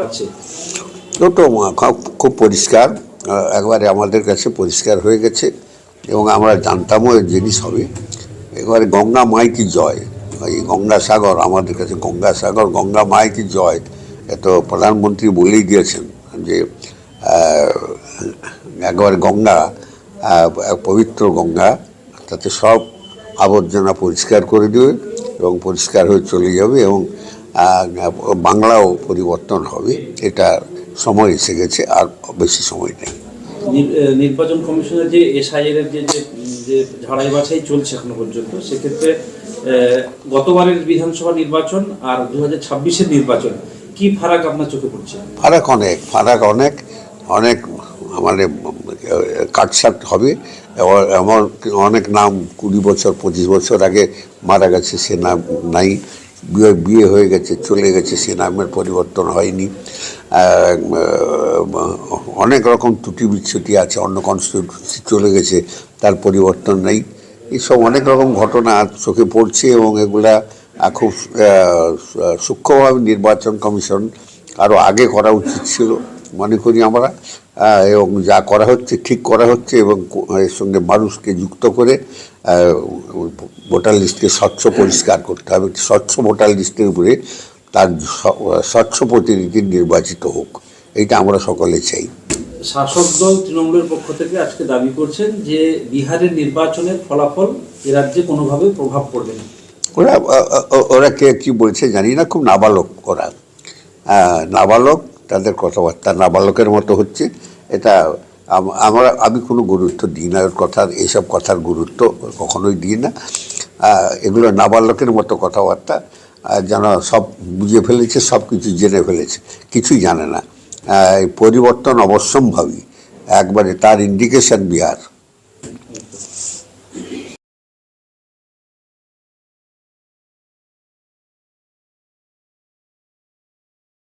আছে। তো তো খুব পরিষ্কার, একবারে আমাদের কাছে পরিষ্কার হয়ে গেছে এবং আমরা জানতামও এই জিনিস হবে। এবারে গঙ্গা মাই কি জয়, এই গঙ্গাসাগর আমাদের কাছে গঙ্গাসাগর, গঙ্গা মাই কি জয়। এত প্রধানমন্ত্রী বলেই দিয়েছেন যে একবারে গঙ্গা পবিত্র গঙ্গা, তাতে সব আবর্জনা পরিষ্কার করে দেবে এবং পরিষ্কার হয়ে চলে যাবে এবং বাংলাও পরিবর্তন হবে। এটা সময় এসে গেছে, আর বেশি সময় নেই। নির্বাচন কমিশনের যে এসআইআর এর যে ঝাড়াই বাছাই চলছে এখনো পর্যন্ত, সেক্ষেত্রে গতবারের বিধানসভা নির্বাচন আর 2026-এর নির্বাচন কি ফারাক আপনার চোখে পড়ছে? ফারাক অনেক অনেক মানে কাটছাট হবে। এমন অনেক নাম 20 বছর 25 বছর আগে মারা গেছে, সে নাম নাই। বিয়ে হয়ে গেছে, চলে গেছে, সে নামের পরিবর্তন হয়নি। অনেক রকম ত্রুটি বিচ্ছুটি আছে, অন্য কনস্টিটিউন্সি চলে গেছে, তার পরিবর্তন নেই। এইসব অনেক রকম ঘটনা চোখে পড়ছে এবং এগুলা খুব সূক্ষ্মভাবে নির্বাচন কমিশন আরও আগে করা উচিত ছিল মনে করি আমরা। এবং যা করা হচ্ছে ঠিক করা হচ্ছে এবং এর সঙ্গে মানুষকে যুক্ত করে ভোটার লিস্টকে স্বচ্ছ পরিষ্কার করতে হবে। স্বচ্ছ ভোটার লিস্টের উপরে তার স্বচ্ছ প্রতিনিধি নির্বাচিত হোক, এইটা আমরা সকলে চাই। শাসক দল তৃণমূলের পক্ষ থেকে আজকে দাবি করছেন যে বিহারের নির্বাচনের ফলাফল এ রাজ্যে কোনোভাবে প্রভাব পড়বে না। ওরা কে কী বলছে জানি না, খুব নাবালক ওরা, নাবালক, তাদের কথাবার্তা নাবালকের মতো হচ্ছে। এটা আমি কোনো গুরুত্ব দিই না ওর কথার, এইসব কথার গুরুত্ব কখনোই দিই না। এগুলো নাবালকের মতো কথাবার্তা, যেন সব বুঝে ফেলেছে, সব কিছু জেনে ফেলেছে, কিছুই জানে না। পরিবর্তন অবশ্যম্ভাবী, একবারে তার ইন্ডিকেশন বিহার।